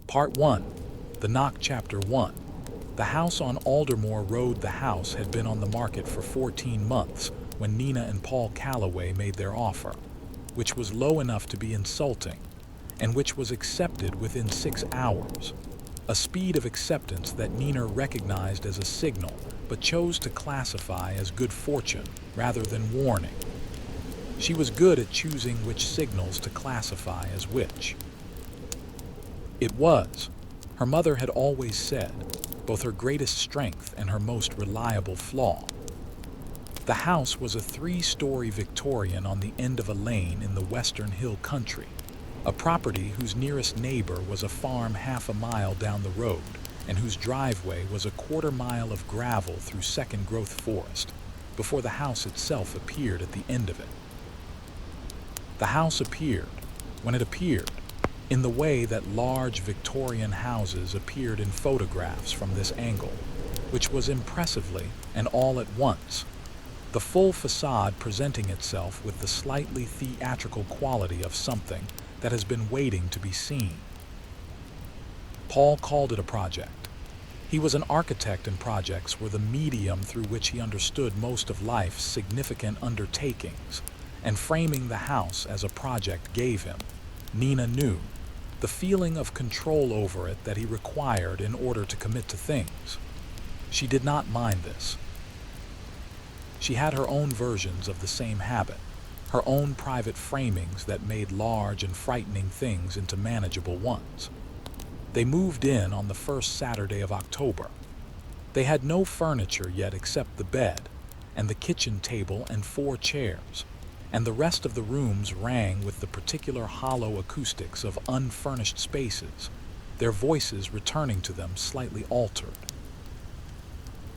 Part 1. The Knock Chapter 1. The house on Aldermore Road. The house had been on the market for 14 months when Nina and Paul Calloway made their offer, which was low enough to be insulting, and which was accepted within 6 hours. A speed of acceptance that Nina recognized as a signal, but chose to classify as good fortune rather than warning. She was good at choosing which signals to classify as which. It was, her mother had always said, both her greatest strength and her most reliable flaw. The house was a 3-story Victorian on the end of a lane in the Western Hill Country, a property whose nearest neighbor was a farm half a mile down the road, and whose driveway was a quarter-mile of gravel through second-growth forest, before the house itself appeared at the end of it. The house appeared, when it appeared, in the way that large Victorian houses appeared in photographs from this angle, which was impressively and all at once, the full facade presenting itself with the slightly theatrical quality of something that has been waiting to be seen. Paul called it a project. He was an architect, and projects were the medium through which he understood most of life's significant undertakings, and framing the house as a project gave him, Nina knew, the feeling of control over it that he required in order to commit to things. She did not mind this. She had her own versions of the same habit, her own private framings that made large and frightening things into manageable ones. They moved in on the first Saturday of October. They had no furniture yet except the bed, and the kitchen table and 4 chairs, and the rest of the rooms rang with the particular hollow acoustics of unfurnished spaces, their voices returning to them slightly altered.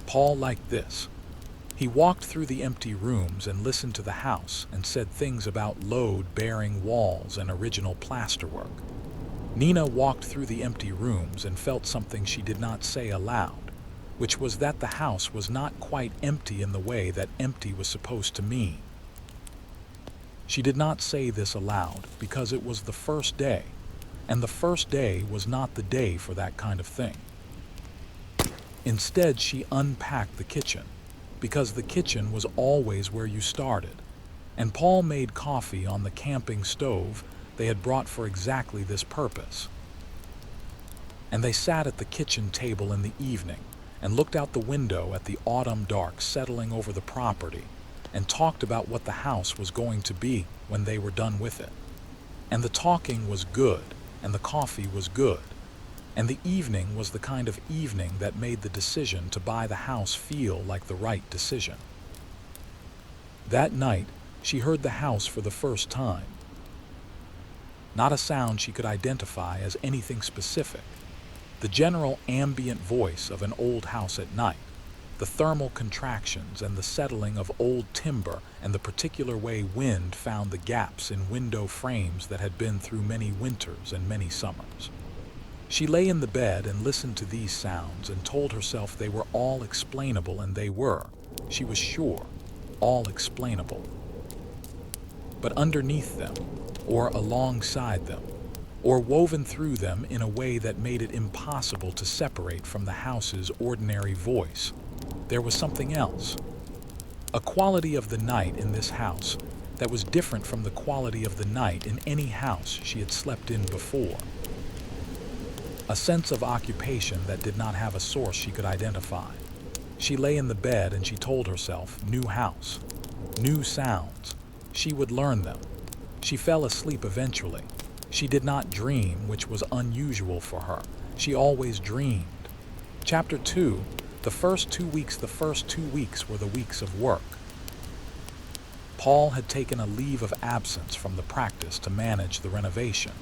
Paul liked this. He walked through the empty rooms and listened to the house and said things about load-bearing walls and original plasterwork. Nina walked through the empty rooms and felt something she did not say aloud, which was that the house was not quite empty in the way that empty was supposed to mean. She did not say this aloud because it was the first day, and the first day was not the day for that kind of thing. Instead, she unpacked the kitchen, because the kitchen was always where you started, and Paul made coffee on the camping stove they had brought for exactly this purpose. And they sat at the kitchen table in the evening and looked out the window at the autumn dark settling over the property, and talked about what the house was going to be when they were done with it. And the talking was good, and the coffee was good, and the evening was the kind of evening that made the decision to buy the house feel like the right decision. That night, she heard the house for the first time. Not a sound she could identify as anything specific. The general ambient voice of an old house at night, the thermal contractions and the settling of old timber, and the particular way wind found the gaps in window frames that had been through many winters and many summers. She lay in the bed and listened to these sounds and told herself they were all explainable, and they were, she was sure, all explainable. But underneath them, or alongside them, or woven through them in a way that made it impossible to separate from the house's ordinary voice, there was something else. A quality of the night in this house that was different from the quality of the night in any house she had slept in before. A sense of occupation that did not have a source she could identify. She lay in the bed and she told herself, new house, new sounds. She would learn them. She fell asleep eventually. She did not dream, which was unusual for her. She always dreamed. Chapter 2. The first 2 weeks were the weeks of work. Paul had taken a leave of absence from the practice to manage the renovation,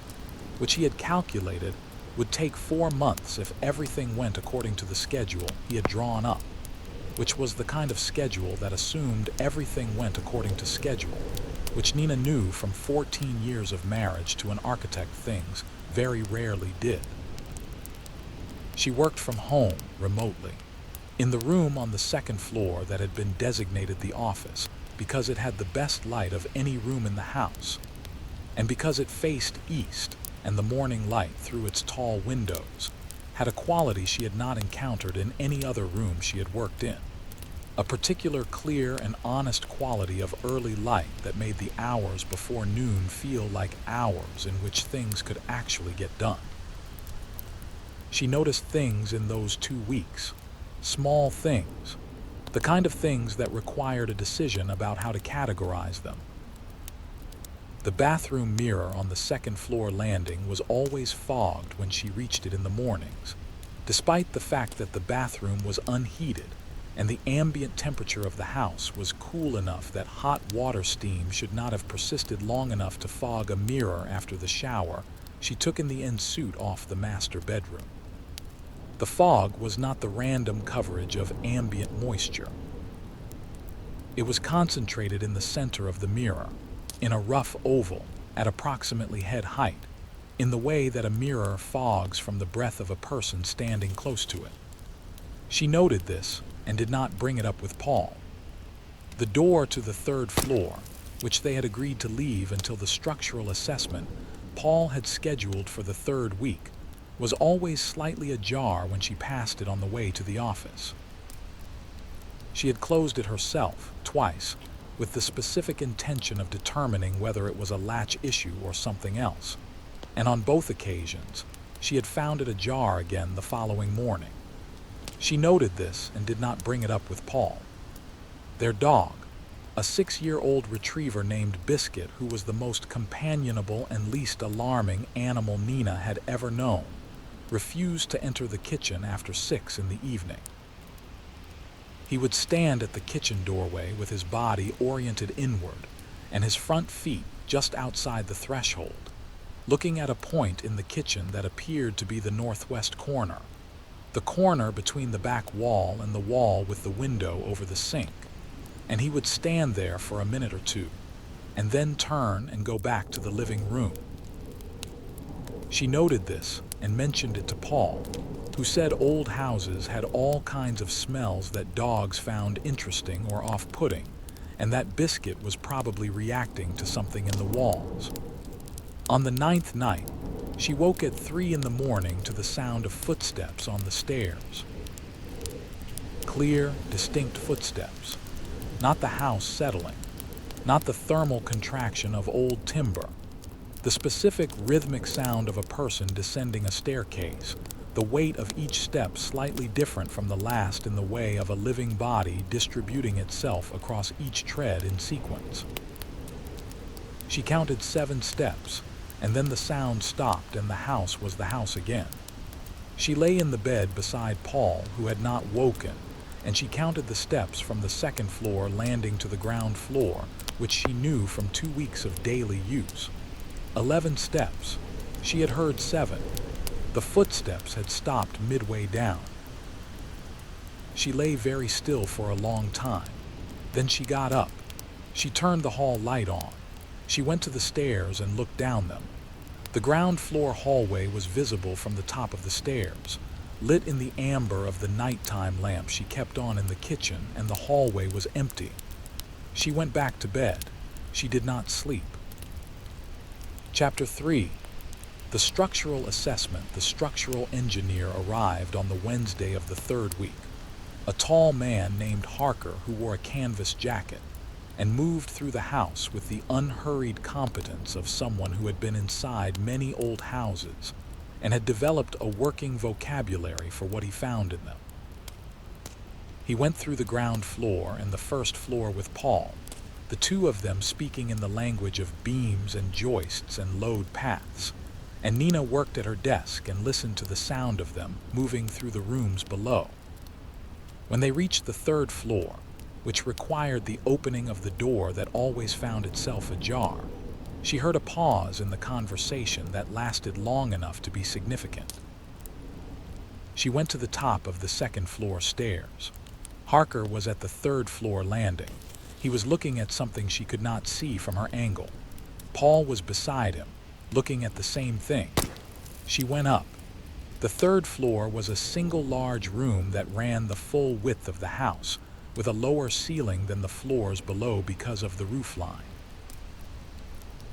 which he had calculated would take 4 months if everything went according to the schedule he had drawn up, which was the kind of schedule that assumed everything went according to schedule, which Nina knew from 14 years of marriage to an architect things very rarely did. She worked from home, remotely, in the room on the 2nd floor that had been designated the office because it had the best light of any room in the house, and because it faced east, and the morning light through its tall windows had a quality she had not encountered in any other room she had worked in. A particular clear and honest quality of early light that made the hours before noon feel like hours in which things could actually get done. She noticed things in those 2 weeks, small things, the kind of things that required a decision about how to categorize them. The bathroom mirror on the second-floor landing was always fogged when she reached it in the mornings, despite the fact that the bathroom was unheated and the ambient temperature of the house was cool enough that hot water steam should not have persisted long enough to fog a mirror after the shower she took in the en-suite off the master bedroom. The fog was not the random coverage of ambient moisture. It was concentrated in the center of the mirror, in a rough oval at approximately head height, in the way that a mirror fogs from the breath of a person standing close to it. She noted this and did not bring it up with Paul. The door to the third floor, which they had agreed to leave until the structural assessment Paul had scheduled for the third week, was always slightly ajar when she passed it on the way to the office. She had closed it herself, twice, with the specific intention of determining whether it was a latch issue or something else, and on both occasions, she had found it ajar again the following morning. She noted this and did not bring it up with Paul. Their dog, a 6-year-old retriever named Biscuit, who was the most companionable and least alarming animal Nina had ever known, refused to enter the kitchen after 6 in the evening. He would stand at the kitchen doorway with his body oriented inward and his front feet just outside the threshold, looking at a point in the kitchen that appeared to be the northwest corner, the corner between the back wall and the wall with the window over the sink, and he would stand there for a minute or two, and then turn and go back to the living room. She noted this and mentioned it to Paul, who said old houses had all kinds of smells that dogs found interesting or off-putting, and that Biscuit was probably reacting to something in the walls. On the 9th night, she woke at 3 in the morning to the sound of footsteps on the stairs. Clear, distinct footsteps, not the house settling, not the thermal contraction of old timber, the specific rhythmic sound of a person descending a staircase, the weight of each step slightly different from the last in the way of a living body distributing itself across each tread in sequence. She counted 7 steps, and then the sound stopped and the house was the house again. She lay in the bed beside Paul, who had not woken, and she counted the steps from the second floor landing to the ground floor, which she knew from 2 weeks of daily use. 11 steps. She had heard 7. The footsteps had stopped midway down. She lay very still for a long time. Then she got up. She turned the hall light on. She went to the stairs and looked down them. The ground floor hallway was visible from the top of the stairs, lit in the amber of the nighttime lamp she kept on in the kitchen, and the hallway was empty. She went back to bed. She did not sleep. Chapter 3. The structural assessment. The structural engineer arrived on the Wednesday of the third week, a tall man named Harker who wore a canvas jacket, and moved through the house with the unhurried competence of someone who had been inside many old houses and had developed a working vocabulary for what he found in them. He went through the ground floor and the first floor with Paul, the two of them speaking in the language of beams and joists and load paths, and Nina worked at her desk and listened to the sound of them moving through the rooms below. When they reached the third floor, which required the opening of the door that always found itself ajar, she heard a pause in the conversation that lasted long enough to be significant. She went to the top of the second floor stairs. Harker was at the third floor landing. He was looking at something she could not see from her angle. Paul was beside him, looking at the same thing. She went up. The third floor was a single large room that ran the full width of the house, with a lower ceiling than the floors below because of the roofline.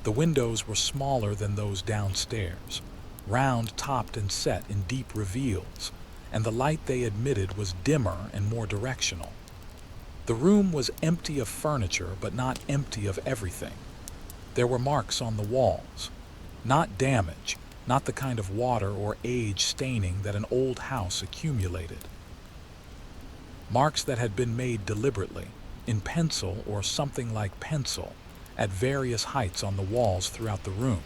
The windows were smaller than those downstairs, round-topped and set in deep reveals, and the light they admitted was dimmer and more directional. The room was empty of furniture, but not empty of everything. There were marks on the walls. Not damage, not the kind of water or age staining that an old house accumulated. Marks that had been made deliberately, in pencil or something like pencil, at various heights on the walls throughout the room.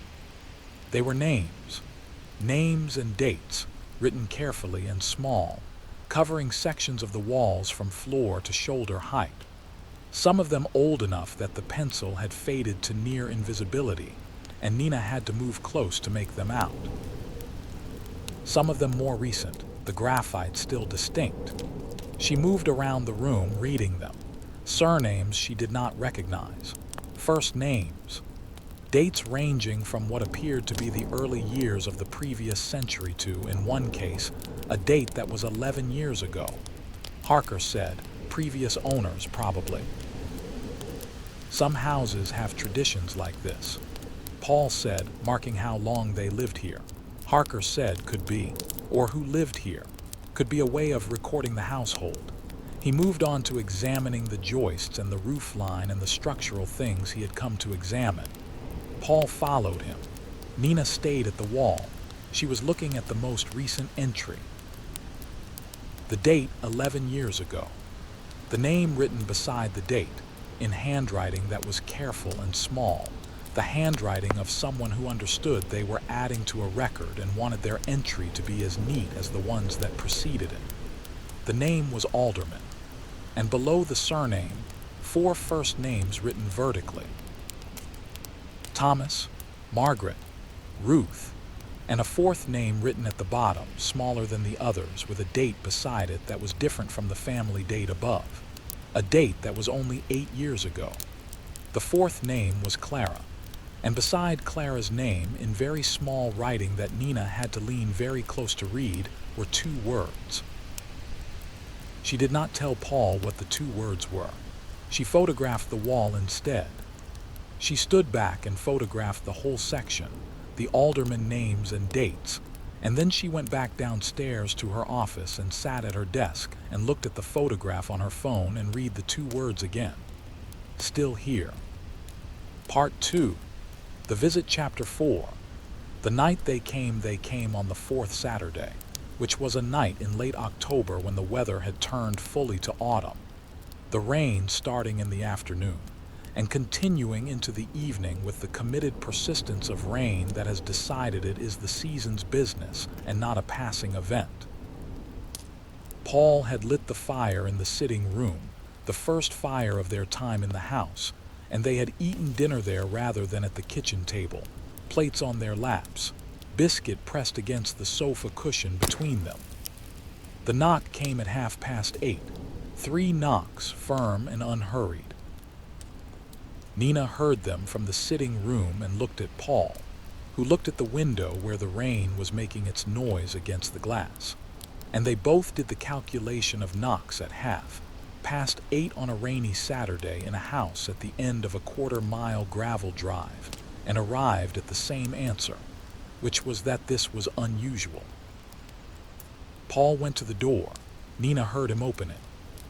They were names and dates, written carefully and small, covering sections of the walls from floor to shoulder height. Some of them old enough that the pencil had faded to near invisibility, and Nina had to move close to make them out. Some of them more recent, the graphite still distinct. She moved around the room reading them. Surnames she did not recognize. First names. Dates ranging from what appeared to be the early years of the previous century to, in one case, a date that was 11 years ago. Harker said, previous owners probably. Some houses have traditions like this. Paul said, marking how long they lived here. Harker said could be, or who lived here, could be a way of recording the household. He moved on to examining the joists and the roof line and the structural things he had come to examine. Paul followed him. Nina stayed at the wall. She was looking at the most recent entry. The date, 11 years ago. The name written beside the date, in handwriting that was careful and small. The handwriting of someone who understood they were adding to a record and wanted their entry to be as neat as the ones that preceded it. The name was Alderman, and below the surname, 4 first names written vertically. Thomas, Margaret, Ruth, and a 4th name written at the bottom, smaller than the others, with a date beside it that was different from the family date above. A date that was only 8 years ago. The 4th name was Clara, and beside Clara's name, in very small writing that Nina had to lean very close to read, were 2 words. She did not tell Paul what the 2 words were. She photographed the wall instead. She stood back and photographed the whole section, the alderman names and dates, and then she went back downstairs to her office and sat at her desk and looked at the photograph on her phone and read the 2 words again. Still here. Part 2. The Visit, Chapter 4. The night they came on the 4th Saturday, which was a night in late October when the weather had turned fully to autumn. The rain starting in the afternoon and continuing into the evening with the committed persistence of rain that has decided it is the season's business and not a passing event. Paul had lit the fire in the sitting room, the first fire of their time in the house, and they had eaten dinner there rather than at the kitchen table, plates on their laps, biscuit pressed against the sofa cushion between them. The knock came at 8:30. 3 knocks, firm and unhurried. Nina heard them from the sitting room and looked at Paul, who looked at the window where the rain was making its noise against the glass. And they both did the calculation of knocks at 8:30 on a rainy Saturday in a house at the end of a 1/4-mile gravel drive, and arrived at the same answer, which was that this was unusual. Paul went to the door. Nina heard him open it.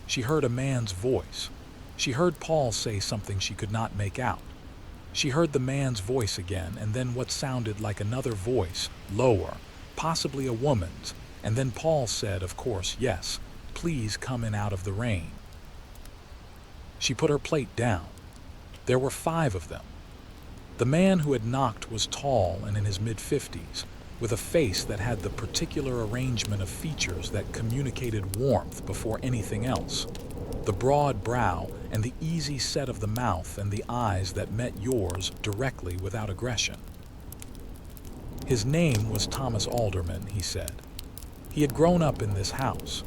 She heard a man's voice. She heard Paul say something she could not make out. She heard the man's voice again, and then what sounded like another voice, lower, possibly a woman's, and then Paul said, of course, yes, please come in out of the rain. She put her plate down. There were 5 of them. The man who had knocked was tall and in his mid-50s, with a face that had the particular arrangement of features that communicated warmth before anything else. The broad brow and the easy set of the mouth and the eyes that met yours directly without aggression. His name was Thomas Alderman, he said. He had grown up in this house.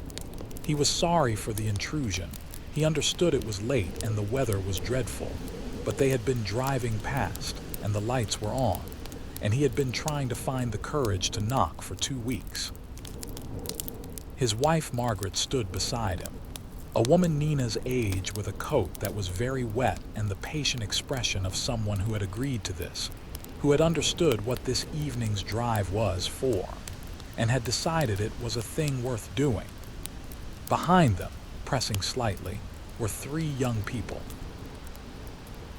He was sorry for the intrusion. He understood it was late and the weather was dreadful, but they had been driving past and the lights were on, and he had been trying to find the courage to knock for 2 weeks. His wife Margaret stood beside him. A woman Nina's age with a coat that was very wet and the patient expression of someone who had agreed to this, who had understood what this evening's drive was for, and had decided it was a thing worth doing. Behind them, pressing slightly, were three young people.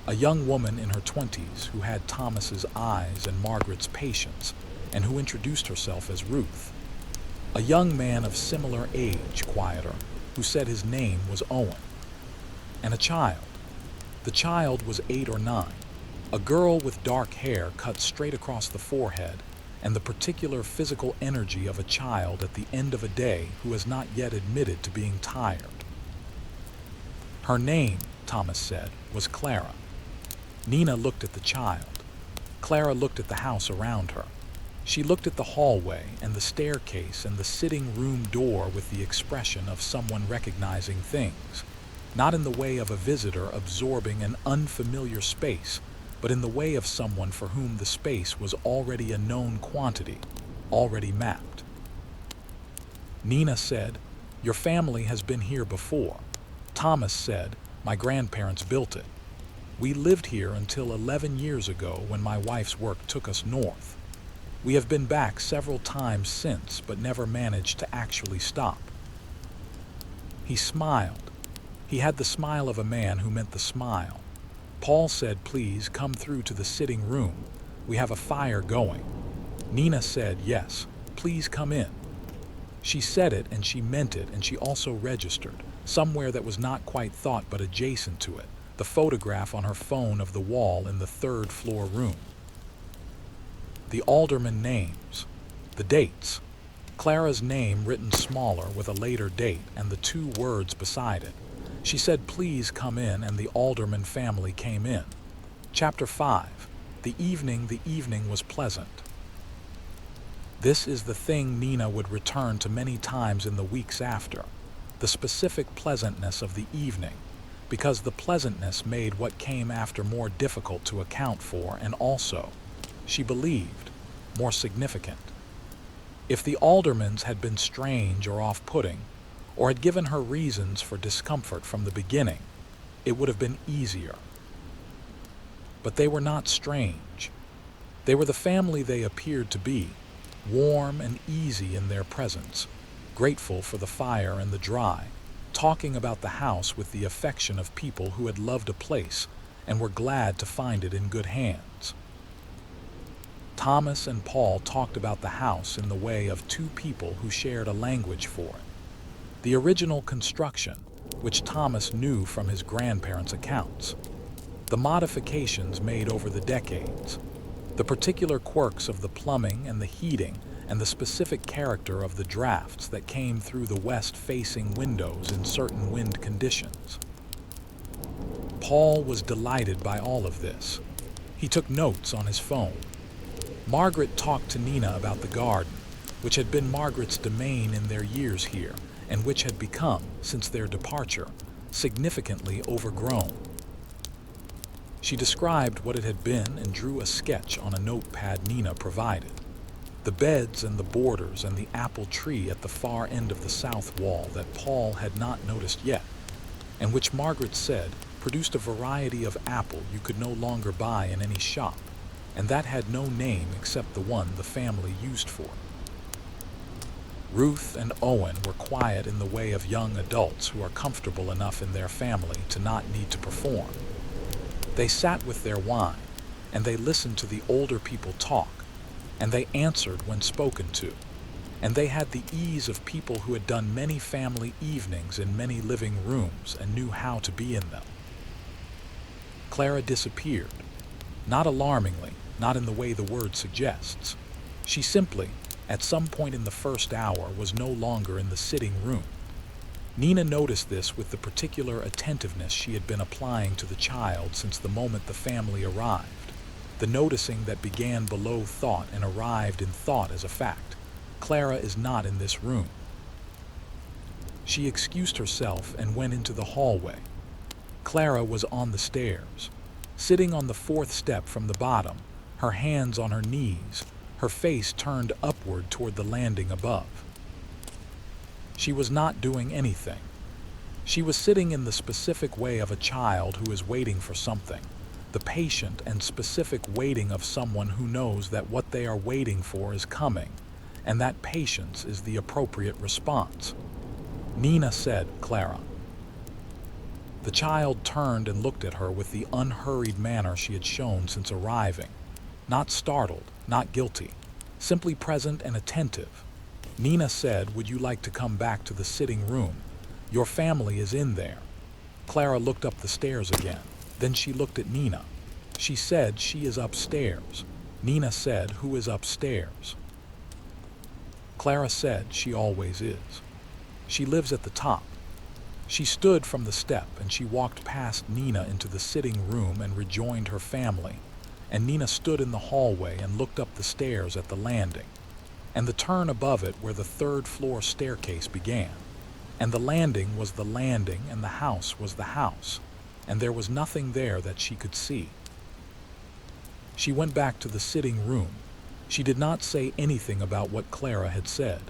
A young woman in her 20s who had Thomas's eyes and Margaret's patience, and who introduced herself as Ruth. A young man of similar age, quieter, who said his name was Owen. And a child. The child was 8 or 9, a girl with dark hair cut straight across the forehead, and the particular physical energy of a child at the end of a day who has not yet admitted to being tired. Her name, Thomas said, was Clara. Nina looked at the child. Clara looked at the house around her. She looked at the hallway and the staircase and the sitting room door with the expression of someone recognizing things, not in the way of a visitor absorbing an unfamiliar space, but in the way of someone for whom the space was already a known quantity, already mapped. Nina said, "Your family has been here before." Thomas said, "My grandparents built it. We lived here until 11 years ago when my wife's work took us north. We have been back several times since, but never managed to actually stop." He smiled. He had the smile of a man who meant the smile. Paul said, "Please come through to the sitting room. We have a fire going." Nina said, "Yes, please come in." She said it and she meant it, and she also registered, somewhere that was not quite thought but adjacent to it, the photograph on her phone of the wall in the third-floor room. The alderman names, the dates, Clara's name written smaller with a later date and the 2 words beside it. She said, "Please come in," and the alderman family came in. Chapter 5. The evening was pleasant. This is the thing Nina would return to many times in the weeks after, the specific pleasantness of the evening, because the pleasantness made what came after more difficult to account for and also, she believed, more significant. If the aldermans had been strange or off-putting, or had given her reasons for discomfort from the beginning, it would have been easier. But they were not strange. They were the family they appeared to be, warm and easy in their presence, grateful for the fire and the dry, talking about the house with the affection of people who had loved a place and were glad to find it in good hands. Thomas and Paul talked about the house in the way of 2 people who shared a language for it. The original construction, which Thomas knew from his grandparents' accounts, the modifications made over the decades, the particular quirks of the plumbing and the heating, and the specific character of the drafts that came through the west-facing windows in certain wind conditions. Paul was delighted by all of this. He took notes on his phone. Margaret talked to Nina about the garden, which had been Margaret's domain in their years here, and which had become, since their departure, significantly overgrown. She described what it had been and drew a sketch on a notepad Nina provided. The beds and the borders and the apple tree at the far end of the south wall that Paul had not noticed yet, and which Margaret said produced a variety of apple you could no longer buy in any shop, and that had no name except the one the family used for it. Ruth and Owen were quiet in the way of young adults who are comfortable enough in their family to not need to perform. They sat with their wine, and they listened to the older people talk, and they answered when spoken to, and they had the ease of people who had done many family evenings in many living rooms and knew how to be in them. Clara disappeared, not alarmingly, not in the way the word suggests. She simply, at some point in the first hour, was no longer in the sitting room. Nina noticed this with the particular attentiveness she had been applying to the child since the moment the family arrived, the noticing that began below thought and arrived in thought as a fact. Clara is not in this room. She excused herself and went into the hallway. Clara was on the stairs, sitting on the 4th step from the bottom, her hands on her knees, her face turned upward toward the landing above. She was not doing anything. She was sitting in the specific way of a child who is waiting for something, the patient and specific waiting of someone who knows that what they are waiting for is coming, and that patience is the appropriate response. Nina said, "Clara." The child turned and looked at her with the unhurried manner she had shown since arriving. Not startled, not guilty, simply present and attentive. Nina said, "Would you like to come back to the sitting room? Your family is in there." Clara looked up the stairs again. Then she looked at Nina. She said, "She is upstairs." Nina said, "Who is upstairs?" Clara said, "She always is. She lives at the top." She stood from the step and she walked past Nina into the sitting room and rejoined her family. And Nina stood in the hallway and looked up the stairs at the landing, and the turn above it where the third-floor staircase began. And the landing was the landing, and the house was the house, and there was nothing there that she could see. She went back to the sitting room. She did not say anything about what Clara had said.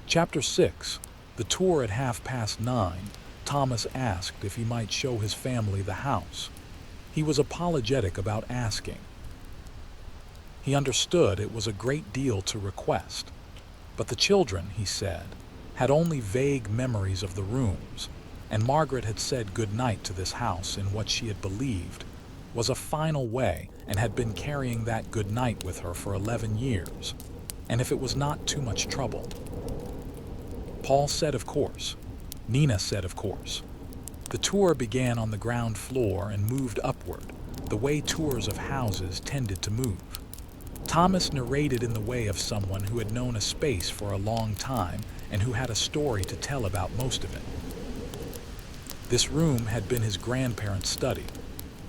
Chapter 6. The tour at 9:30. Thomas asked if he might show his family the house. He was apologetic about asking. He understood it was a great deal to request. But the children, he said, had only vague memories of the rooms, and Margaret had said good night to this house in what she had believed was a final way and had been carrying that good night with her for 11 years, and if it was not too much trouble. Paul said, "Of course." Nina said, "Of course." The tour began on the ground floor and moved upward, the way tours of houses tended to move. Thomas narrated in the way of someone who had known a space for a long time and who had a story to tell about most of it. This room had been his grandparents' study,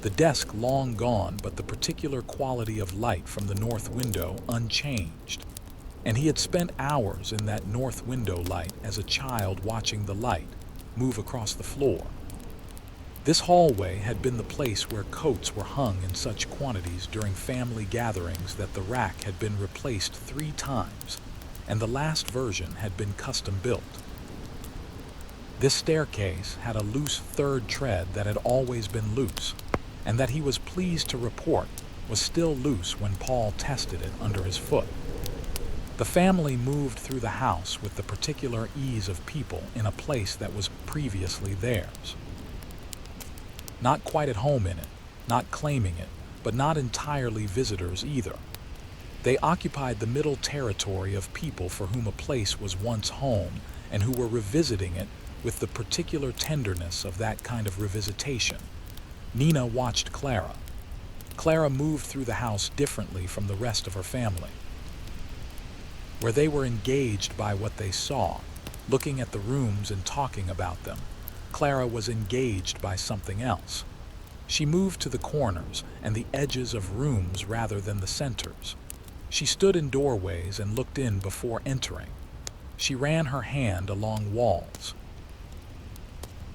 the desk long gone, but the particular quality of light from the north window unchanged. And he had spent hours in that north window light as a child, watching the light move across the floor. This hallway had been the place where coats were hung in such quantities during family gatherings that the rack had been replaced 3 times, and the last version had been custom built. This staircase had a loose third tread that had always been loose, and that he was pleased to report was still loose when Paul tested it under his foot. The family moved through the house with the particular ease of people in a place that was previously theirs. Not quite at home in it, not claiming it, but not entirely visitors either. They occupied the middle territory of people for whom a place was once home and who were revisiting it with the particular tenderness of that kind of revisitation. Nina watched Clara. Clara moved through the house differently from the rest of her family. Where they were engaged by what they saw, looking at the rooms and talking about them, Clara was engaged by something else. She moved to the corners and the edges of rooms rather than the centers. She stood in doorways and looked in before entering. She ran her hand along walls.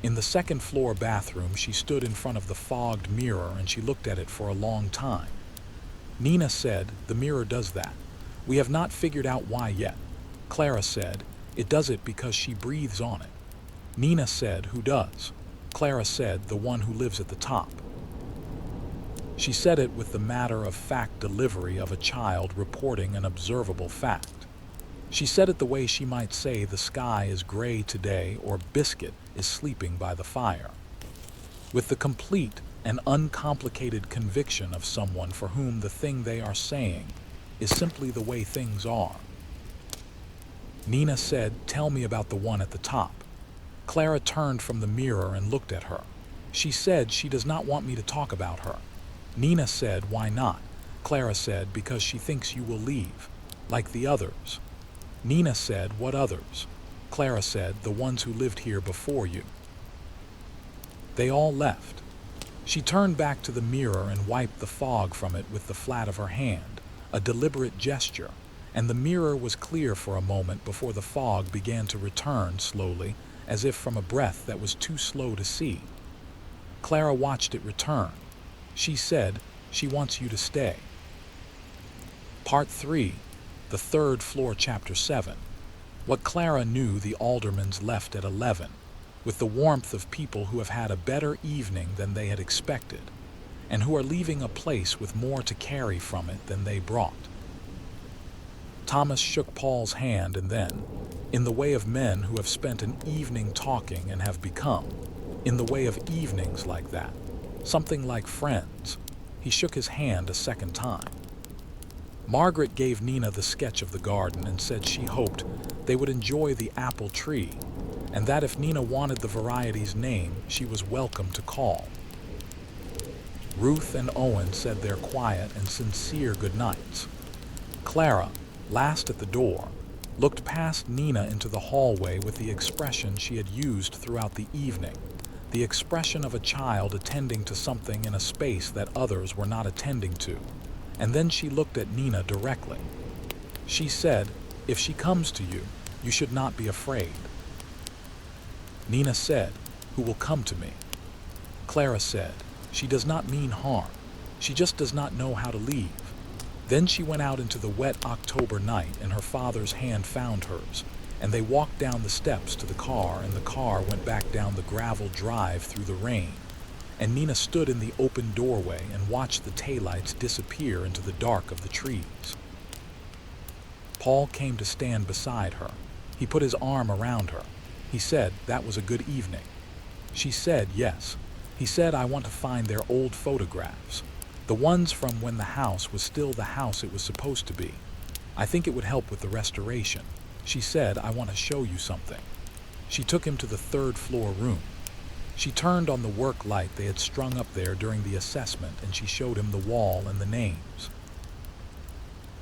In the second-floor bathroom, she stood in front of the fogged mirror and she looked at it for a long time. Nina said, "The mirror does that. We have not figured out why yet." Clara said, "It does it because she breathes on it." Nina said, "Who does?" Clara said, "The one who lives at the top." She said it with the matter-of-fact delivery of a child reporting an observable fact. She said it the way she might say the sky is gray today or Biscuit is sleeping by the fire, with the complete and uncomplicated conviction of someone for whom the thing they are saying is simply the way things are. Nina said, "Tell me about the one at the top." Clara turned from the mirror and looked at her. She said she does not want me to talk about her. Nina said, "Why not?" Clara said, "Because she thinks you will leave, like the others." Nina said, "What others?" Clara said, "The ones who lived here before you." They all left. She turned back to the mirror and wiped the fog from it with the flat of her hand, a deliberate gesture, and the mirror was clear for a moment before the fog began to return slowly, as if from a breath that was too slow to see. Clara watched it return. She said, "She wants you to stay." Part 3. The third floor, Chapter 7. What Clara knew the Aldermans left at 11. with the warmth of people who have had a better evening than they had expected, and who are leaving a place with more to carry from it than they brought. Thomas shook Paul's hand and then, in the way of men who have spent an evening talking and have become, in the way of evenings like that, something like friends, he shook his hand a second time. Margaret gave Nina the sketch of the garden and said she hoped they would enjoy the apple tree, and that if Nina wanted the variety's name, she was welcome to call. Ruth and Owen said their quiet and sincere goodnights. Clara, last at the door, looked past Nina into the hallway with the expression she had used throughout the evening, the expression of a child attending to something in a space that others were not attending to, and then she looked at Nina directly. She said, "If she comes to you, you should not be afraid." Nina said, "Who will come to me?" Clara said, "She does not mean harm. She just does not know how to leave." Then she went out into the wet October night and her father's hand found hers, and they walked down the steps to the car, and the car went back down the gravel drive through the rain, and Nina stood in the open doorway and watched the taillights disappear into the dark of the trees. Paul came to stand beside her. He put his arm around her. He said, "That was a good evening." She said, "Yes." He said, "I want to find their old photographs, the ones from when the house was still the house it was supposed to be. I think it would help with the restoration." She said, "I want to show you something." She took him to the third-floor room. She turned on the work light they had strung up there during the assessment, and she showed him the wall and the names.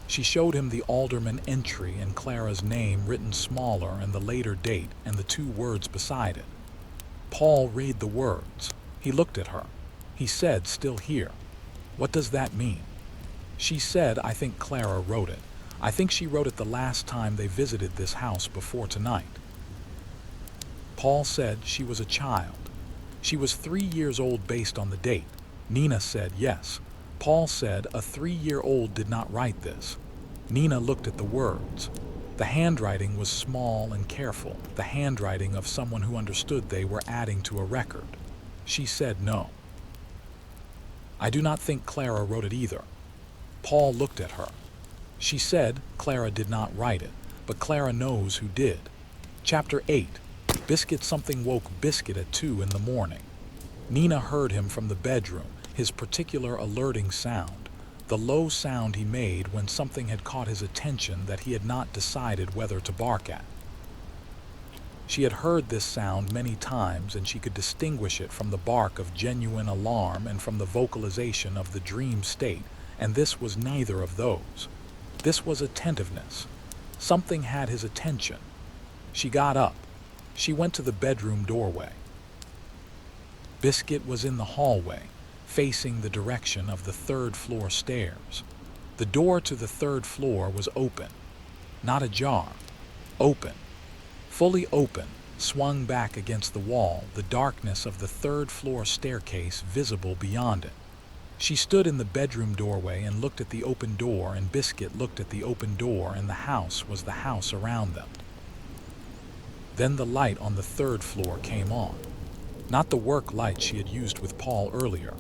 She showed him the alderman entry and Clara's name written smaller and the later date and the 2 words beside it. Paul read the words. He looked at her. He said, "Still here. What does that mean?" She said, "I think Clara wrote it. I think she wrote it the last time they visited this house before tonight." Paul said she was a child. She was 3 years old based on the date. Nina said yes. Paul said a 3-year-old did not write this. Nina looked at the words. The handwriting was small and careful, the handwriting of someone who understood they were adding to a record. She said no. "I do not think Clara wrote it either." Paul looked at her. She said Clara did not write it, but Clara knows who did. Chapter 8. Biscuit. Something woke Biscuit at 2 in the morning. Nina heard him from the bedroom, his particular alerting sound, the low sound he made when something had caught his attention that he had not decided whether to bark at. She had heard this sound many times, and she could distinguish it from the bark of genuine alarm and from the vocalization of the dream state, and this was neither of those. This was attentiveness. Something had his attention. She got up. She went to the bedroom doorway. Biscuit was in the hallway, facing the direction of the third-floor stairs. The door to the third floor was open. Not ajar. Open. Fully open, swung back against the wall, the darkness of the third-floor staircase visible beyond it. She stood in the bedroom doorway and looked at the open door, and Biscuit looked at the open door, and the house was the house around them. Then the light on the third floor came on. Not the work light she had used with Paul earlier.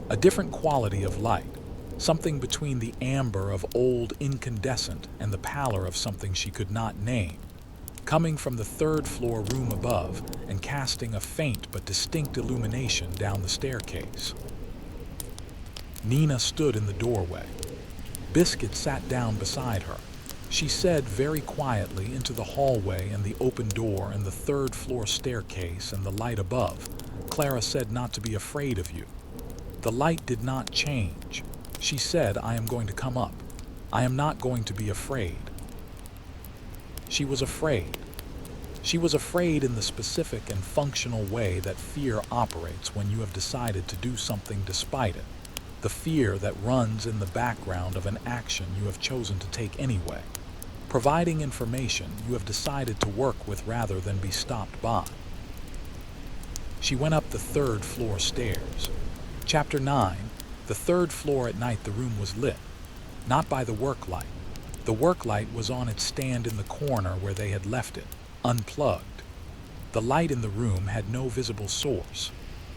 A different quality of light, something between the amber of old incandescent and the pallor of something she could not name, coming from the third-floor room above and casting a faint but distinct illumination down the staircase. Nina stood in the doorway. Biscuit sat down beside her. She said very quietly into the hallway and the open door and the third-floor staircase and the light above. Clara said not to be afraid of you. The light did not change. She said, "I am going to come up. I am not going to be afraid." She was afraid. She was afraid in the specific and functional way that fear operates when you have decided to do something despite it. The fear that runs in the background of an action you have chosen to take anyway. Providing information you have decided to work with rather than be stopped by. She went up the third-floor stairs. Chapter 9. The third floor at night the room was lit. Not by the work light. The work light was on its stand in the corner where they had left it, unplugged. The light in the room had no visible source.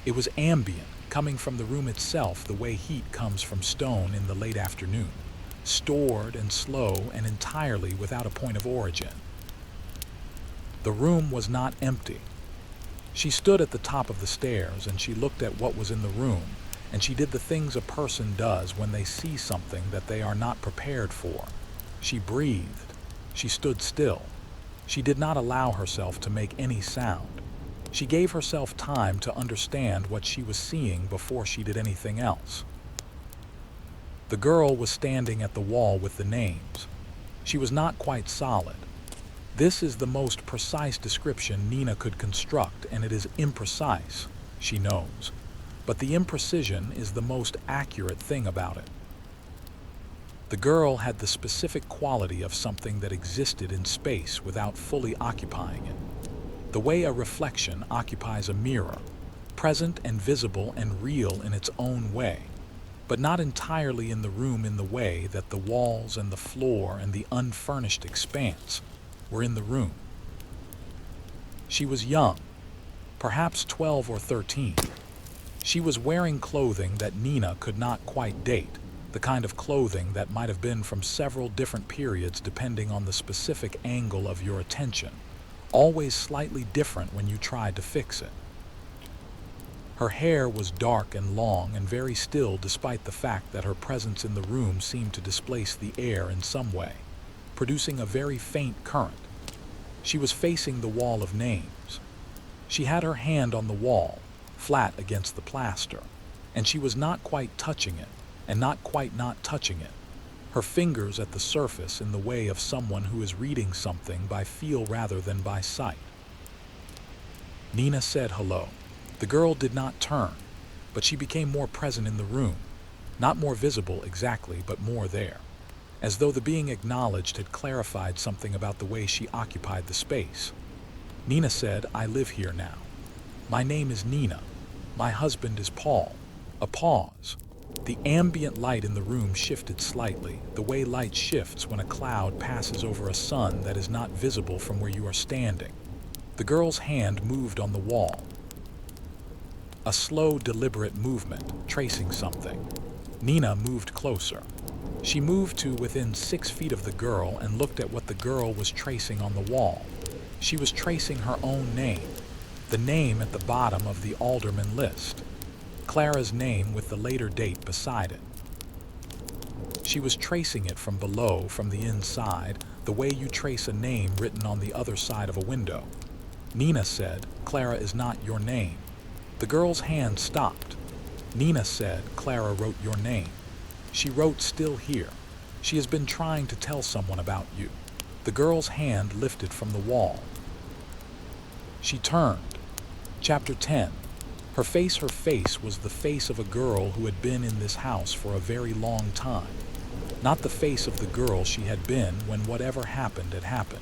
It was ambient, coming from the room itself the way heat comes from stone in the late afternoon, stored and slow and entirely without a point of origin. The room was not empty. She stood at the top of the stairs and she looked at what was in the room, and she did the things a person does when they see something that they are not prepared for. She breathed. She stood still. She did not allow herself to make any sound. She gave herself time to understand what she was seeing before she did anything else. The girl was standing at the wall with the names. She was not quite solid. This is the most precise description Nina could construct, and it is imprecise, she knows. But the imprecision is the most accurate thing about it. The girl had the specific quality of something that existed in space without fully occupying it. The way a reflection occupies a mirror, present and visible and real in its own way, but not entirely in the room in the way that the walls and the floor and the unfurnished expanse were in the room. She was young, perhaps 12 or 13. She was wearing clothing that Nina could not quite date, the kind of clothing that might have been from several different periods depending on the specific angle of your attention, always slightly different when you tried to fix it. Her hair was dark and long and very still despite the fact that her presence in the room seemed to displace the air in some way, producing a very faint current. She was facing the wall of names. She had her hand on the wall, flat against the plaster, and she was not quite touching it, and not quite not touching it. Her fingers at the surface in the way of someone who is reading something by feel rather than by sight. Nina said hello. The girl did not turn, but she became more present in the room, not more visible exactly, but more there, as though the being acknowledged had clarified something about the way she occupied the space. Nina said, "I live here now. My name is Nina. My husband is Paul." A pause. The ambient light in the room shifted slightly, the way light shifts when a cloud passes over a sun that is not visible from where you are standing. The girl's hand moved on the wall. A slow, deliberate movement, tracing something. Nina moved closer. She moved to within 6 feet of the girl and looked at what the girl was tracing on the wall. She was tracing her own name, the name at the bottom of the alderman list. Clara's name with the later date beside it. She was tracing it from below, from the inside, the way you trace a name written on the other side of a window. Nina said, "Clara is not your name." The girl's hand stopped. Nina said, "Clara wrote your name. She wrote still here. She has been trying to tell someone about you." The girl's hand lifted from the wall. She turned. Chapter 10. Her face was the face of a girl who had been in this house for a very long time. Not the face of the girl she had been when whatever happened had happened.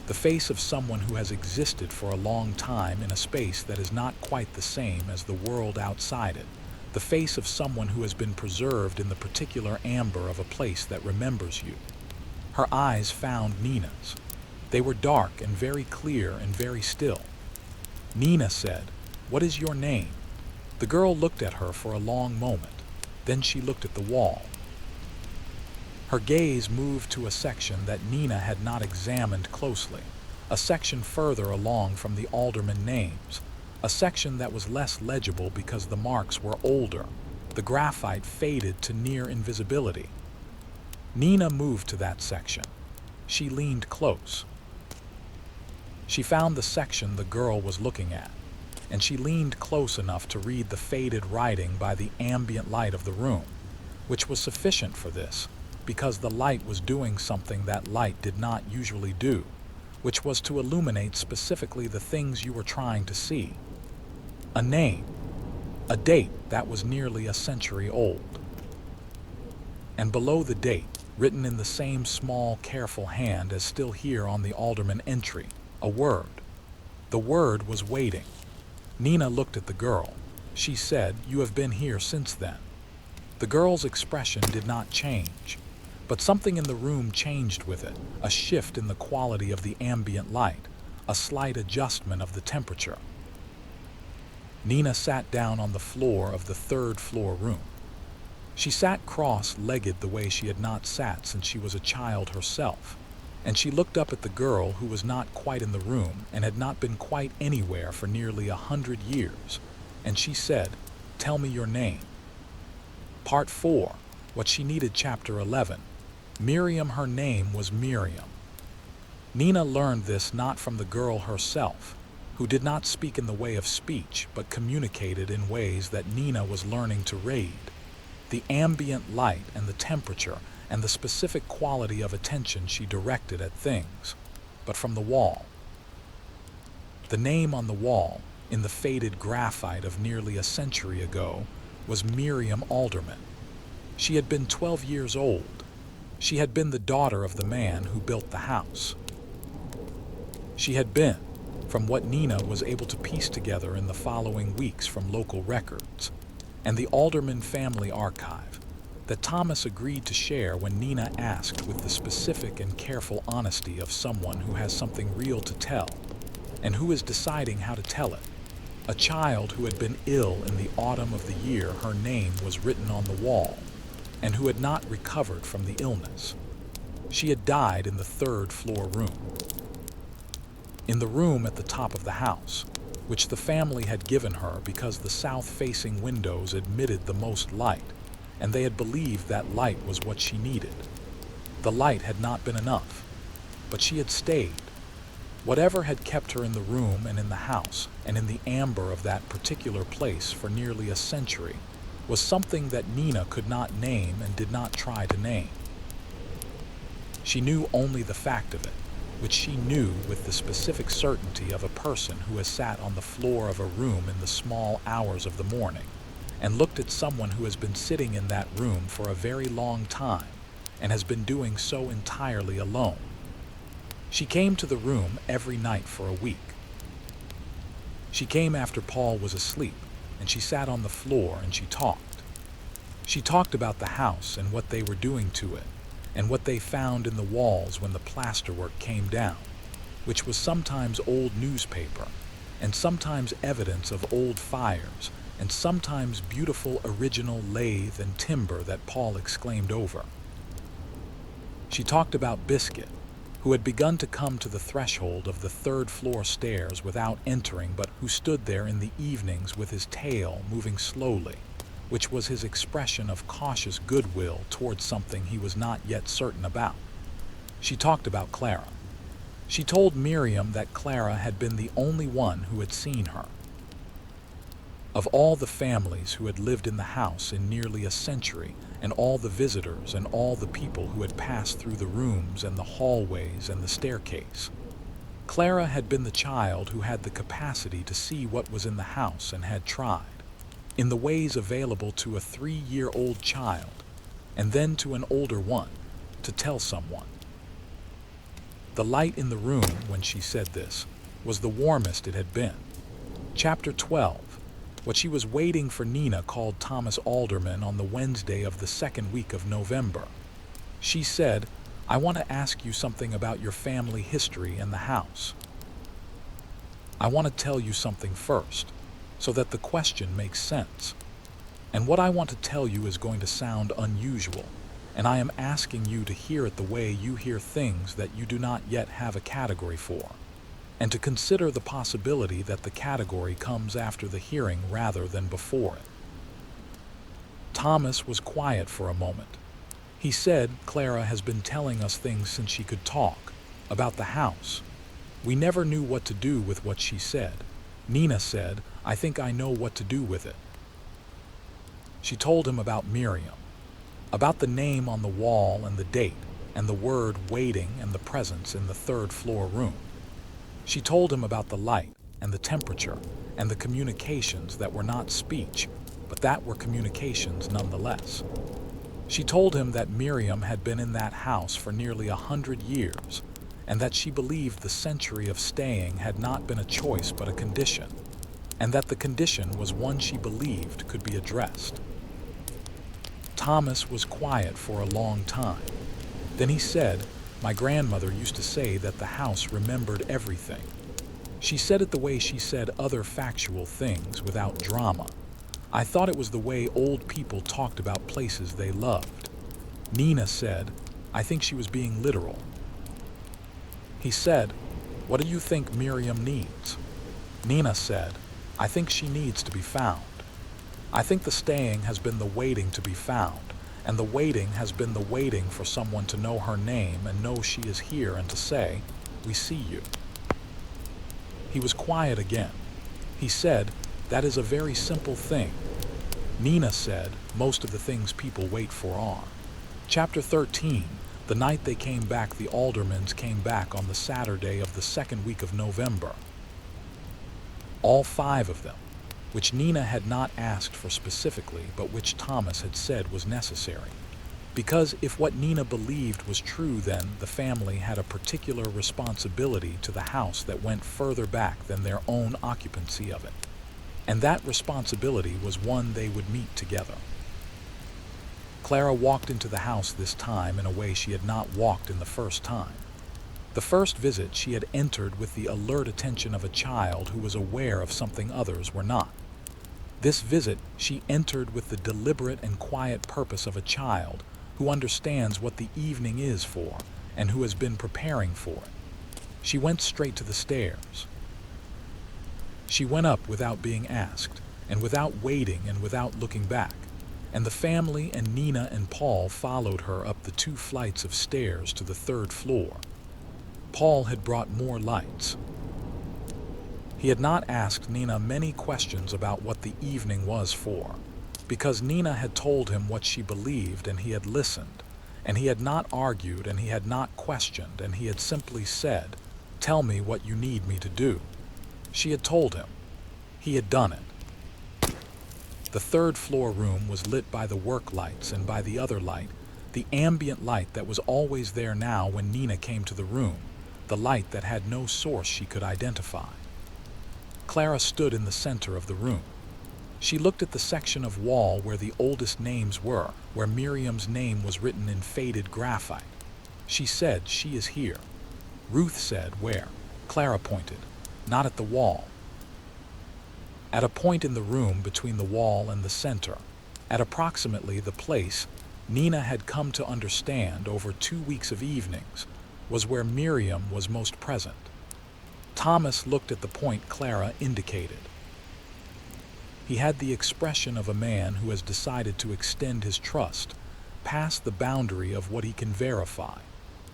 The face of someone who has existed for a long time in a space that is not quite the same as the world outside it. The face of someone who has been preserved in the particular amber of a place that remembers you. Her eyes found Nina's. They were dark and very clear and very still. Nina said, "What is your name?" The girl looked at her for a long moment. Then she looked at the wall. Her gaze moved to a section that Nina had not examined closely, a section further along from the alderman names, a section that was less legible because the marks were older. The graphite faded to near invisibility. Nina moved to that section. She leaned close. She found the section the girl was looking at, and she leaned close enough to read the faded writing by the ambient light of the room, which was sufficient for this, because the light was doing something that light did not usually do, which was to illuminate specifically the things you were trying to see. A name, a date that was nearly a century old. And below the date, written in the same small, careful hand as still here on the alderman entry, a word. The word was waiting. Nina looked at the girl. She said, "You have been here since then." The girl's expression did not change, but something in the room changed with it, a shift in the quality of the ambient light, a slight adjustment of the temperature. Nina sat down on the floor of the third-floor room. She sat cross-legged the way she had not sat since she was a child herself, and she looked up at the girl who was not quite in the room and had not been quite anywhere for nearly 100 years, and she said, "Tell me your name." Part 4. What she needed, Chapter 11. Miriam. Her name was Miriam. Nina learned this not from the girl herself, who did not speak in the way of speech but communicated in ways that Nina was learning to read. The ambient light and the temperature and the specific quality of attention she directed at things, but from the wall. The name on the wall, in the faded graphite of nearly a century ago, was Miriam Alderman. She had been 12 years old. She had been the daughter of the man who built the house. She had been, from what Nina was able to piece together in the following weeks from local records, and the Alderman family archive, that Thomas agreed to share when Nina asked with the specific and careful honesty of someone who has something real to tell, and who is deciding how to tell it. A child who had been ill in the autumn of the year her name was written on the wall, and who had not recovered from the illness. She had died in the third-floor room. In the room at the top of the house, which the family had given her because the south-facing windows admitted the most light, and they had believed that light was what she needed. The light had not been enough, but she had stayed. Whatever had kept her in the room and in the house and in the amber of that particular place for nearly a century was something that Nina could not name and did not try to name. She knew only the fact of it, which she knew with the specific certainty of a person who has sat on the floor of a room in the small hours of the morning and looked at someone who has been sitting in that room for a very long time and has been doing so entirely alone. She came to the room every night for a week. She came after Paul was asleep, and she sat on the floor and she talked. She talked about the house and what they were doing to it, and what they found in the walls when the plasterwork came down, which was sometimes old newspaper, and sometimes evidence of old fires, and sometimes beautiful original lathe and timber that Paul exclaimed over. She talked about Biscuit, who had begun to come to the threshold of the third-floor stairs without entering, but who stood there in the evenings with his tail moving slowly, which was his expression of cautious goodwill towards something he was not yet certain about. She talked about Clara. She told Miriam that Clara had been the only one who had seen her. Of all the families who had lived in the house in nearly a century, and all the visitors and all the people who had passed through the rooms and the hallways and the staircase, Clara had been the child who had the capacity to see what was in the house and had tried, in the ways available to a 3-year-old child, and then to an older one, to tell someone. The light in the room, when she said this, was the warmest it had been. Chapter 12. What she was waiting for. Nina called Thomas Alderman on the Wednesday of the second week of November. She said, "I want to ask you something about your family history and the house. I want to tell you something first, so that the question makes sense. And what I want to tell you is going to sound unusual, and I am asking you to hear it the way you hear things that you do not yet have a category for, and to consider the possibility that the category comes after the hearing rather than before it." Thomas was quiet for a moment. He said, "Clara has been telling us things since she could talk, about the house. We never knew what to do with what she said. Nina said, 'I think I know what to do with it.'" She told him about Miriam, about the name on the wall and the date, and the word waiting and the presence in the third-floor room. She told him about the light and the temperature and the communications that were not speech, but that were communications nonetheless. She told him that Miriam had been in that house for nearly 100 years, and that she believed the century of staying had not been a choice but a condition, and that the condition was one she believed could be addressed. Thomas was quiet for a long time. Then he said, "My grandmother used to say that the house remembered everything. She said it the way she said other factual things, without drama. I thought it was the way old people talked about places they loved. Nina said, I think she was being literal. He said, what do you think Miriam needs? Nina said, I think she needs to be found. I think the staying has been the waiting to be found, and the waiting has been the waiting for someone to know her name and know she is here and to say, we see you. He was quiet again. He said, that is a very simple thing. Nina said, most of the things people wait for are. Chapter 13. The night they came back, the Aldermans came back on the Saturday of the second week of November. All 5 of them, which Nina had not asked for specifically, but which Thomas had said was necessary. Because if what Nina believed was true, then the family had a particular responsibility to the house that went further back than their own occupancy of it. And that responsibility was one they would meet together. Clara walked into the house this time in a way she had not walked in the first time. The first visit she had entered with the alert attention of a child who was aware of something others were not. This visit she entered with the deliberate and quiet purpose of a child who understands what the evening is for and who has been preparing for it. She went straight to the stairs. She went up without being asked, and without waiting and without looking back, and the family and Nina and Paul followed her up the 2 flights of stairs to the 3rd floor. Paul had brought more lights. He had not asked Nina many questions about what the evening was for, because Nina had told him what she believed and he had listened, and he had not argued and he had not questioned, and he had simply said, tell me what you need me to do. She had told him. He had done it. The 3rd floor room was lit by the work lights and by the other light, the ambient light that was always there now when Nina came to the room, the light that had no source she could identify. Clara stood in the center of the room. She looked at the section of wall where the oldest names were, where Miriam's name was written in faded graphite. She said, she is here. Ruth said, where? Clara pointed, not at the wall. At a point in the room between the wall and the center, at approximately the place Nina had come to understand over 2 weeks of evenings, was where Miriam was most present. Thomas looked at the point Clara indicated. He had the expression of a man who has decided to extend his trust past the boundary of what he can verify,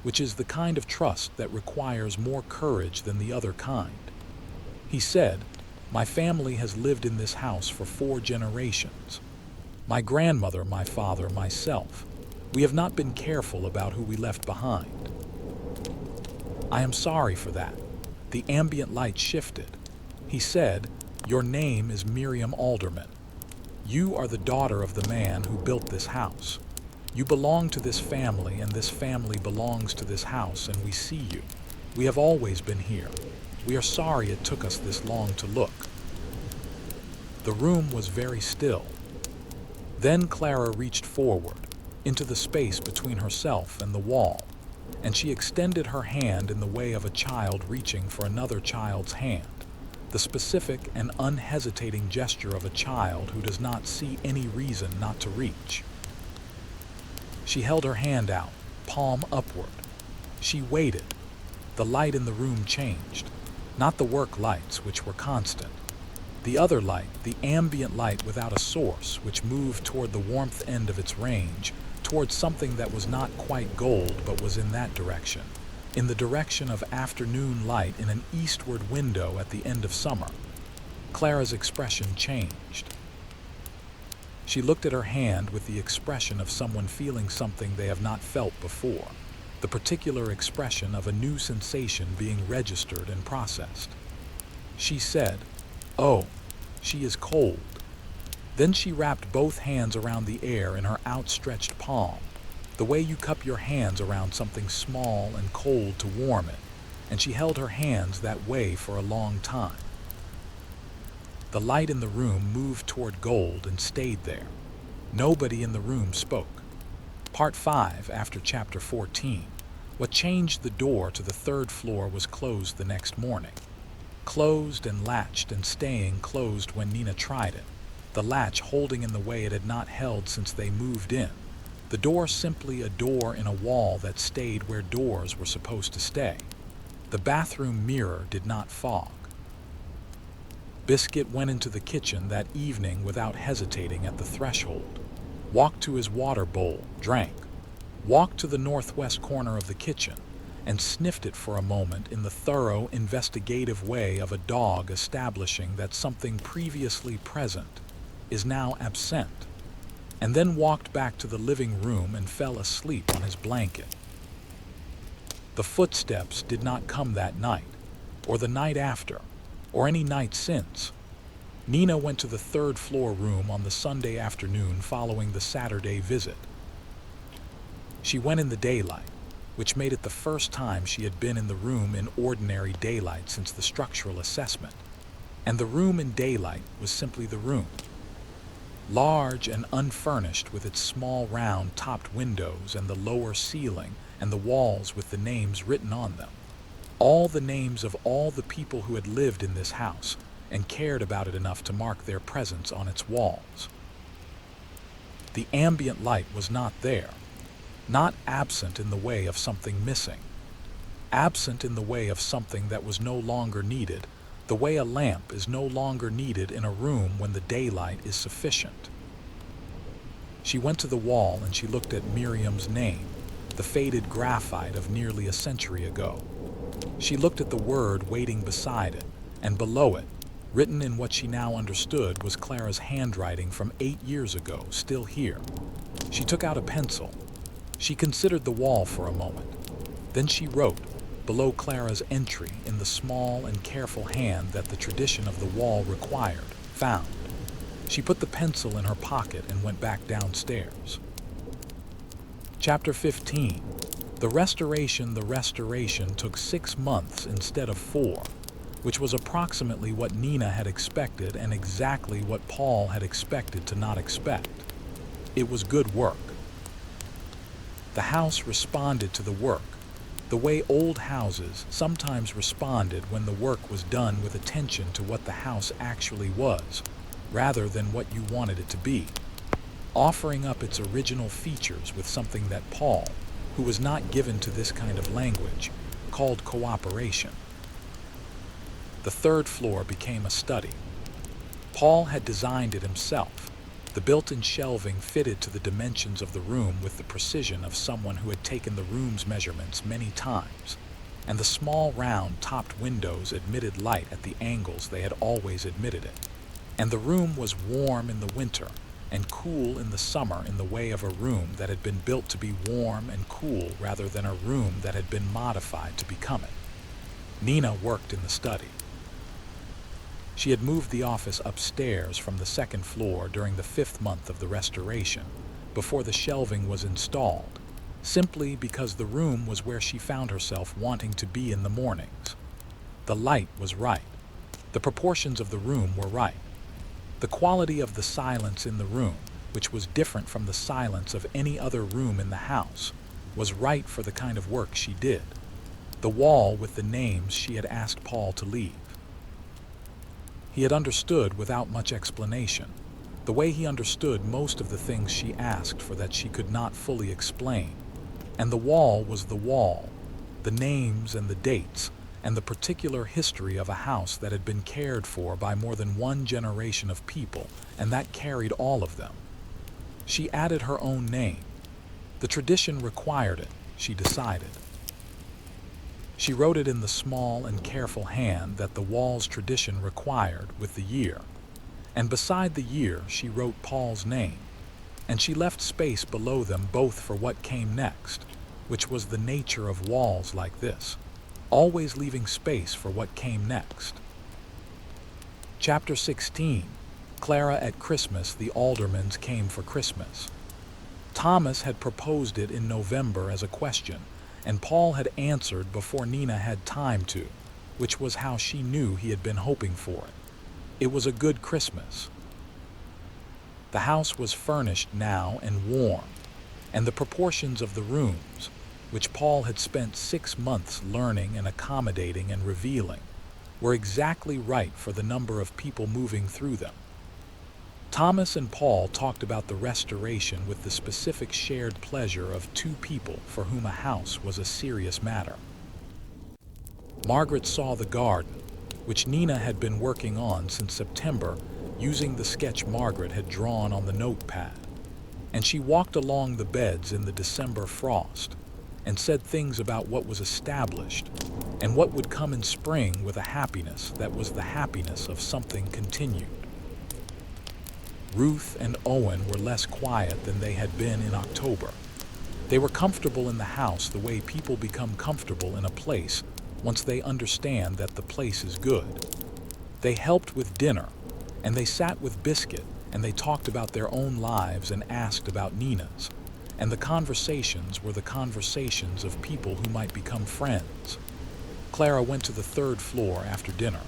which is the kind of trust that requires more courage than the other kind. He said, my family has lived in this house for 4 generations. My grandmother, my father, myself. We have not been careful about who we left behind. I am sorry for that. The ambient light shifted. He said, your name is Miriam Alderman. You are the daughter of the man who built this house. You belong to this family, and this family belongs to this house, and we see you. We have always been here. We are sorry it took us this long to look. The room was very still. Then Clara reached forward, into the space between herself and the wall, and she extended her hand in the way of a child reaching for another child's hand, the specific and unhesitating gesture of a child who does not see any reason not to reach. She held her hand out, palm upward. She waited. The light in the room changed, not the work lights, which were constant. The other light, the ambient light without a source, which moved toward the warmth end of its range, towards something that was not quite gold but was in that direction, in the direction of afternoon light in an eastward window at the end of summer. Clara's expression changed. She looked at her hand with the expression of someone feeling something they have not felt before, the particular expression of a new sensation being registered and processed. She said, oh, she is cold. Then she wrapped both hands around the air in her outstretched palm, the way you cup your hands around something small and cold to warm it, and she held her hands that way for a long time. The light in the room moved toward gold and stayed there. Nobody in the room spoke. Part 5, after Chapter 14. What changed the door to the 3rd floor was closed the next morning. closed and latched and staying closed when Nina tried it, the latch holding in the way it had not held since they moved in, the door simply a door in a wall that stayed where doors were supposed to stay. The bathroom mirror did not fog. Biscuit went into the kitchen that evening without hesitating at the threshold, walked to his water bowl, drank, walked to the northwest corner of the kitchen, and sniffed it for a moment in the thorough, investigative way of a dog establishing that something previously present is now absent, and then walked back to the living room and fell asleep on his blanket. The footsteps did not come that night, or the night after, or any night since. Nina went to the third-floor room on the Sunday afternoon following the Saturday visit. She went in the daylight, which made it the first time she had been in the room in ordinary daylight since the structural assessment. And the room in daylight was simply the room. Large and unfurnished, with its small round topped windows and the lower ceiling and the walls with the names written on them. All the names of all the people who had lived in this house and cared about it enough to mark their presence on its walls. The ambient light was not there, not absent in the way of something missing, absent in the way of something that was no longer needed, the way a lamp is no longer needed in a room when the daylight is sufficient. She went to the wall and she looked at Miriam's name, the faded graphite of nearly a century ago. She looked at the word waiting beside it, and below it, written in what she now understood was Clara's handwriting from 8 years ago, still here. She took out a pencil. She considered the wall for a moment. Then she wrote, below Clara's entry in the small and careful hand that the tradition of the wall required, found. She put the pencil in her pocket and went back downstairs. Chapter 15. The restoration took 6 months instead of 4, which was approximately what Nina had expected and exactly what Paul had expected to not expect. It was good work. The house responded to the work, the way old houses sometimes responded when the work was done with attention to what the house actually was, rather than what you wanted it to be, offering up its original features with something that Paul, who was not given to this kind of language, called cooperation. The third floor became a study. Paul had designed it himself, the built-in shelving fitted to the dimensions of the room with the precision of someone who had taken the room's measurements many times, and the small round topped windows admitted light at the angles they had always admitted it, and the room was warm in the winter and cool in the summer in the way of a room that had been built to be warm and cool rather than a room that had been modified to become it. Nina worked in the study. She had moved the office upstairs from the second floor during the 5th month of the restoration, before the shelving was installed, simply because the room was where she found herself wanting to be in the mornings. The light was right. The proportions of the room were right. The quality of the silence in the room, which was different from the silence of any other room in the house, was right for the kind of work she did. The wall with the names she had asked Paul to leave. He had understood without much explanation, the way he understood most of the things she asked for that she could not fully explain. And the wall was the wall, the names and the dates, and the particular history of a house that had been cared for by more than one generation of people, and that carried all of them. She added her own name. The tradition required it, she decided. She wrote it in the small and careful hand that the wall's tradition required with the year, and beside the year she wrote Paul's name, and she left space below them both for what came next, which was the nature of walls like this, always leaving space for what came next. Chapter 16. Clara at Christmas. The Aldermans came for Christmas. Thomas had proposed it in November as a question, and Paul had answered before Nina had time to, which was how she knew he had been hoping for it. It was a good Christmas. The house was furnished now and warm, and the proportions of the rooms, which Paul had spent 6 months learning and accommodating and revealing, were exactly right for the number of people moving through them. Thomas and Paul talked about the restoration with the specific shared pleasure of two people for whom a house was a serious matter. Margaret saw the garden, which Nina had been working on since September using the sketch Margaret had drawn on the notepad, and she walked along the beds in the December frost and said things about what was established and what would come in spring with a happiness that was the happiness of something continued. Ruth and Owen were less quiet than they had been in October. They were comfortable in the house the way people become comfortable in a place once they understand that the place is good. They helped with dinner, and they sat with Biscuit, and they talked about their own lives and asked about Nina's. And the conversations were the conversations of people who might become friends. Clara went to the third floor after dinner.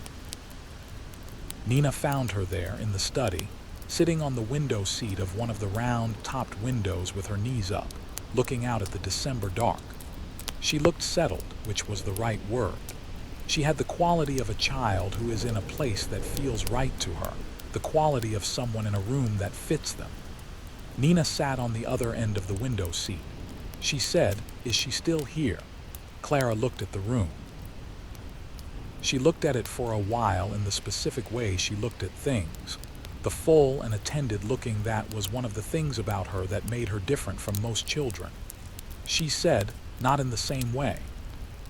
Nina found her there in the study, sitting on the window seat of one of the round, topped windows with her knees up, looking out at the December dark. She looked settled, which was the right word. She had the quality of a child who is in a place that feels right to her, the quality of someone in a room that fits them. Nina sat on the other end of the window seat. She said, "Is she still here?" Clara looked at the room. She looked at it for a while in the specific way she looked at things. The full and attended looking that was one of the things about her that made her different from most children. She said, "Not in the same way."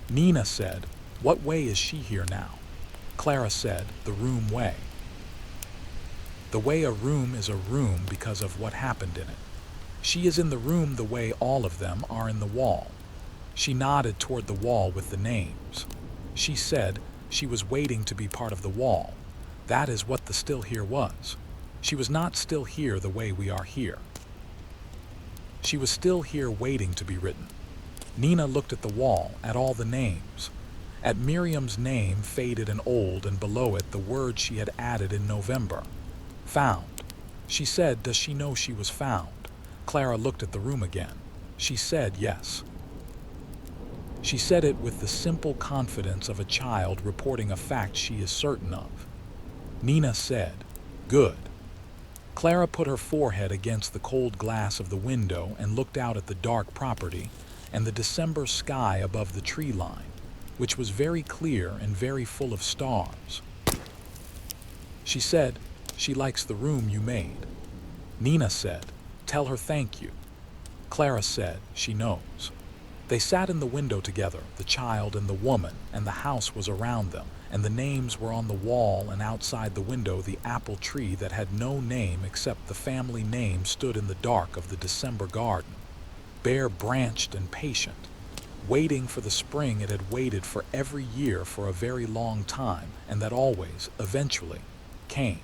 Nina said, "What way is she here now?" Clara said, "The room way." The way a room is a room because of what happened in it. She is in the room the way all of them are in the wall. She nodded toward the wall with the names. She said she was waiting to be part of the wall. That is what the still here was. She was not still here the way we are here. She was still here waiting to be written. Nina looked at the wall, at all the names. At Miriam's name faded and old, and below it the word she had added in November. Found. She said, "Does she know she was found?" Clara looked at the room again. She said yes. She said it with the simple confidence of a child reporting a fact she is certain of. Nina said, "Good." Clara put her forehead against the cold glass of the window and looked out at the dark property and the December sky above the tree line, which was very clear and very full of stars. She said, "She likes the room you made." Nina said, "Tell her thank you." Clara said, "She knows." They sat in the window together, the child and the woman, and the house was around them, and the names were on the wall, and outside the window the apple tree that had no name except the family name stood in the dark of the December garden, bare branched and patient, waiting for the spring it had waited for every year for a very long time, and that always, eventually, came.